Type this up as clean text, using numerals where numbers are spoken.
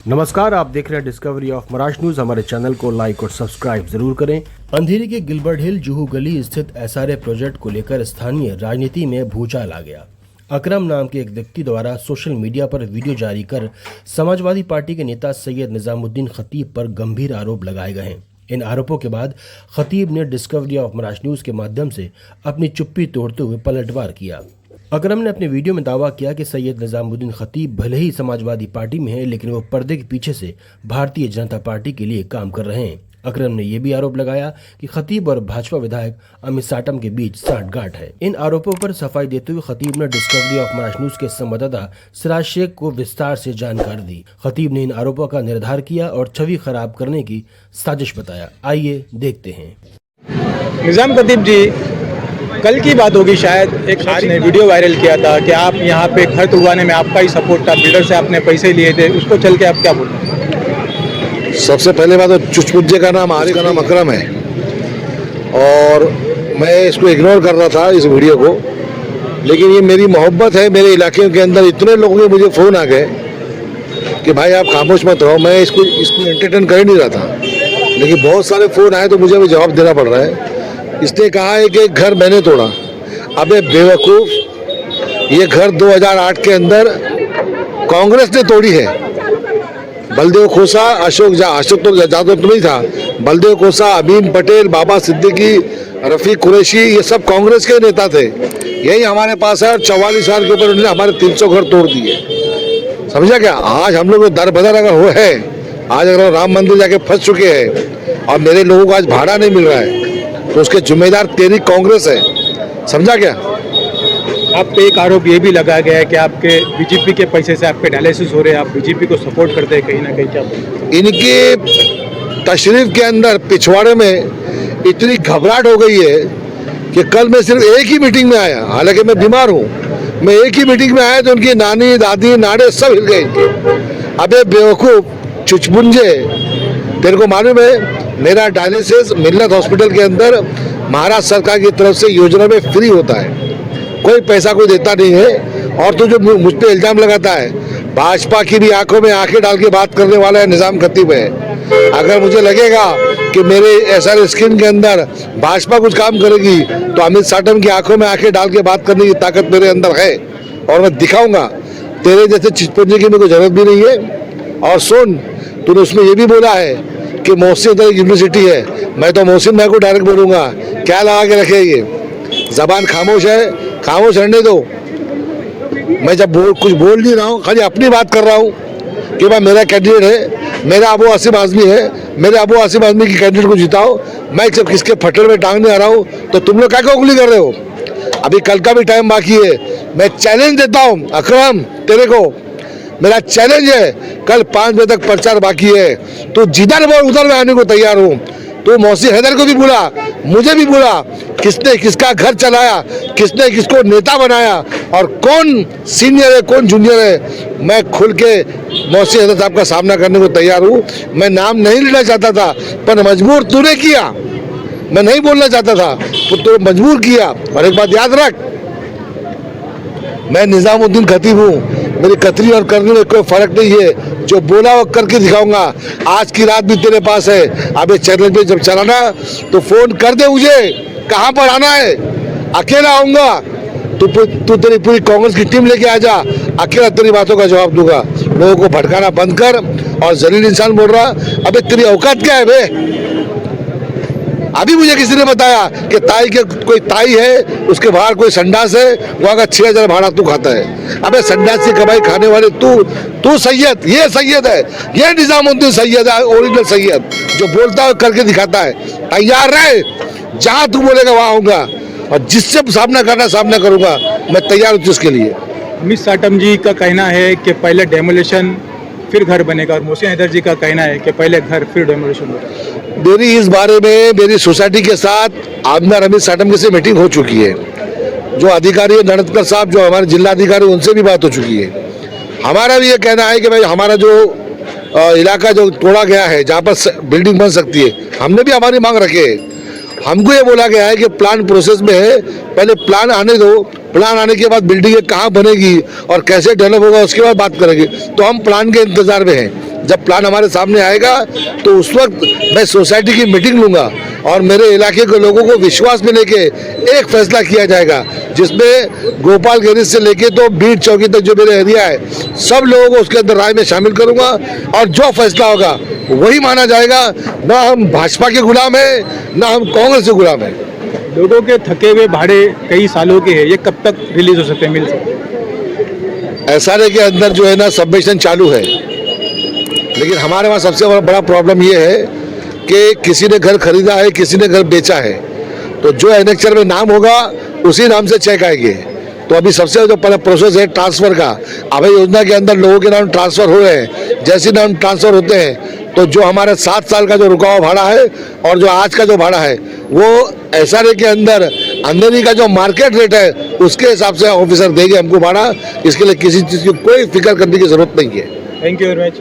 नमस्कार, आप देख रहे हैं डिस्कवरी ऑफ महाराष्ट्र न्यूज। हमारे चैनल को लाइक और सब्सक्राइब जरूर करें। अंधेरी के गिलबर्ट हिल जुहू गली स्थित एसआरए प्रोजेक्ट को लेकर स्थानीय राजनीति में भूचाल आ गया। अकरम नाम के एक व्यक्ति द्वारा सोशल मीडिया पर वीडियो जारी कर समाजवादी पार्टी के नेता सैयद निजामुद्दीन खतीब पर गंभीर आरोप लगाए गए हैं। इन आरोपों के बाद खतीब ने डिस्कवरी ऑफ महाराष्ट्र न्यूज के माध्यम से अपनी चुप्पी तोड़ते हुए पलटवार किया। अकरम ने अपने वीडियो में दावा किया कि सैयद निजामुद्दीन खतीब भले ही समाजवादी पार्टी में है, लेकिन वो पर्दे के पीछे से भारतीय जनता पार्टी के लिए काम कर रहे हैं। अकरम ने यह भी आरोप लगाया कि खतीब और भाजपा विधायक अमित साटम के बीच साठगांठ है। इन आरोपों पर सफाई देते हुए खतीब ने डिस्कवरी ऑफ महाराष्ट्र न्यूज के संवाददाता सिराज शेख को विस्तार से जानकारी दी। खतीब ने इन आरोपों का निर्धार किया और छवि खराब करने की साजिश बताया। आइए देखते हैं। निजाम खतीब जी, कल की बात होगी शायद, एक शख्स ने वीडियो वायरल किया था कि आप यहाँ पे घर तुड़वाने में आपका ही सपोर्ट था, बिल्डर से आपने पैसे लिए थे, उसको चल के आप क्या बोल रहे हैं? सबसे पहले बात तो चुचपुज्जे का नाम आरिफ का नाम अकरम है और मैं इसको इग्नोर कर रहा था इस वीडियो को, लेकिन ये मेरी मोहब्बत है। मेरे इलाके के अंदर इतने लोगों के मुझे फ़ोन आ गए कि भाई आप खामोश मत रहो। मैं इसको एंटरटेन कर ही नहीं रहा था, लेकिन बहुत सारे फ़ोन आए तो मुझे अभी जवाब देना पड़ रहा है। इसने कहा है कि घर मैंने तोड़ा। अबे बेवकूफ़, ये घर 2008 के अंदर कांग्रेस ने तोड़ी है। बलदेव खोसा, अशोक तो जादव तो नहीं था, बलदेव खोसा, अमीन पटेल, बाबा सिद्दीकी, रफ़ीक कुरैशी, ये सब कांग्रेस के नेता थे। यही हमारे पास है और 44 साल के ऊपर उन्होंने हमारे 300 घर तोड़ दिए। समझा क्या? आज हम लोग दर बदर अगर हो है, आज अगर राम मंदिर जाके फंस चुके हैं और मेरे लोगों को आज भाड़ा नहीं मिल रहा है, तो उसके जिम्मेदार तेरी कांग्रेस है। समझा क्या? आप पे एक आरोप ये भी लगाया गया है कि आपके बीजेपी के पैसे से आपके डायलिसिस हो रहे हैं, आप बीजेपी को सपोर्ट करते हैं कहीं ना कहीं, क्या बोलते? इनकी तशरीफ के अंदर पिछवाड़े में इतनी घबराहट हो गई है कि कल मैं सिर्फ एक ही मीटिंग में आया, हालांकि मैं बीमार हूँ। मैं एक ही मीटिंग में आया तो उनकी नानी, दादी, नाड़े सब हिल गए। अबे बेवकूफ़, चुचपुंजे, तेरे को मालूम है मेरा डायलिसिस मिल्लत हॉस्पिटल के अंदर महाराष्ट्र सरकार की तरफ से योजना में फ्री होता है, कोई पैसा कोई देता नहीं है। और तू जो मुझ पे इल्ज़ाम लगाता है, भाजपा की भी आंखों में आंखें डाल के बात करने वाला है निजाम खतीब है। अगर मुझे लगेगा कि मेरे एसआर स्कीम के अंदर भाजपा कुछ काम करेगी तो अमित साटम की आंखों में आंखें डाल के बात करने की ताकत मेरे अंदर है और मैं दिखाऊंगा। तेरे जैसे चिचपुंजे की मेरे को जरूरत भी नहीं है। और सुन, तूने उसमें ये भी बोला है कि मोहसिन एक यूनिवर्सिटी है, मैं तो मोहसिन भाई को डायरेक्ट बोलूँगा, क्या लगा के रखे? ये जबान खामोश है, खामोश रहने दो। मैं जब कुछ बोल नहीं रहा हूँ, खाली अपनी बात कर रहा हूँ कि भाई मेरा कैंडिडेट है, मेरा अबू आसिम आजमी है, मेरे अबू आसिम आजमी की कैंडिडेट को जिताओ। मैं जब किसके फटल में टांगने आ रहा हूँ तो तुम लोग क्या उंगली कर रहे हो? अभी कल का भी टाइम बाकी है। मैं चैलेंज देता हूँ अकरम, तेरे को मेरा चैलेंज है, कल 5 बजे तक प्रचार बाकी है, तो जिधर बोल उधर मैं आने को तैयार हूँ। तो मोहसिन हैदर को भी बोला, मुझे भी बोला, किसने किसका घर चलाया, किसने किसको नेता बनाया और कौन सीनियर है कौन जूनियर है, मैं खुल के मोहसिन हैदर साहब का सामना करने को तैयार हूँ। मैं नाम नहीं लेना चाहता था पर मजबूर तूने किया। मैं नहीं बोलना चाहता था तो मजबूर किया। और एक बात याद रख, मैं निजामुद्दीन खतीब हूँ, मेरी कतरी और करनी में कोई फर्क नहीं है। जो बोला वो करके दिखाऊंगा। आज की रात भी तेरे पास है। अब इस चैनल पे जब चलाना तो फोन कर दे मुझे, कहाँ पर आना है, अकेला आऊंगा। तू तेरी पूरी कांग्रेस की टीम लेके आ जा, अकेला तेरी बातों का जवाब दूंगा। लोगों को भटकाना बंद कर। और जलील इंसान बोल रहा, अबे तेरी औकात क्या है बे? अभी मुझे किसी ने बताया कि ताई के कोई ताई है, उसके बाहर कोई संडास है, वहाँ का 6000 भाड़ा तू खाता है। अबे संडास की कमाई खाने वाले तू सैयद, ये सैयद है, ये निजामुद्दीन सैयद है, ओरिजिनल सैयद, जो बोलता है करके दिखाता है। तैयार रहे, जहाँ तू बोलेगा वहाँ आऊँगा और जिससे सामना करना सामना करूँगा। मैं तैयार हूँ उसके लिए। अमित साटम जी का कहना है कि पहले डेमोलेशन फिर घर बनेगा, और मोहसिन हैदर जी का कहना है कि पहले घर फिर डेमोलेशन होगा। मेरी इस बारे में मेरी सोसाइटी के साथ आमदार अमित साटम के से मीटिंग हो चुकी है। जो अधिकारी है नड़दकर साहब, जो हमारे जिला अधिकारी, उनसे भी बात हो चुकी है। हमारा भी ये कहना है कि भाई हमारा जो इलाका जो तोड़ा गया है, जहाँ पर बिल्डिंग बन सकती है, हमने भी हमारी मांग रखी है। हमको ये बोला गया है कि प्लान प्रोसेस में है, पहले प्लान आने दो, प्लान आने के बाद बिल्डिंग कहाँ बनेगी और कैसे डेवलप होगा उसके बाद बात करेंगे। तो हम प्लान के इंतजार में हैं। जब प्लान हमारे सामने आएगा तो उस वक्त मैं सोसाइटी की मीटिंग लूँगा और मेरे इलाके के लोगों को विश्वास में लेके एक फैसला किया जाएगा, जिसमें गोपाल गैरेज से लेके तो बीट चौकी तक जो मेरा एरिया है सब लोगों को उसके अंदर राय में शामिल करूँगा और जो फैसला होगा वही माना जाएगा। ना हम भाजपा के गुलाम हैं, ना हम कांग्रेस के गुलाम हैं। लोगों के थके हुए भाड़े कई सालों के हैं, ये कब तक रिलीज हो सकते हैं, मिल सकते हैं? एसआरए के अंदर जो है ना सबमिशन चालू है, लेकिन हमारे वहाँ सबसे बड़ा प्रॉब्लम ये है कि किसी ने घर खरीदा है, किसी ने घर बेचा है, तो जो एनेक्चर में नाम होगा उसी नाम से चेक आएंगे। तो अभी सबसे जो पहला प्रोसेस है ट्रांसफर का, अभय योजना के अंदर लोगों के नाम ट्रांसफर हो रहे हैं। जैसे नाम ट्रांसफर होते हैं तो जो हमारे 7 साल का जो रुका हुआ भाड़ा है और जो आज का जो भाड़ा है वो एसआरए के अंदर अंदर का जो मार्केट रेट है उसके हिसाब से ऑफिसर देंगे हमको भाड़ा। इसके लिए किसी चीज़ की कोई फिक्र करने की जरूरत नहीं है। Thank you very much.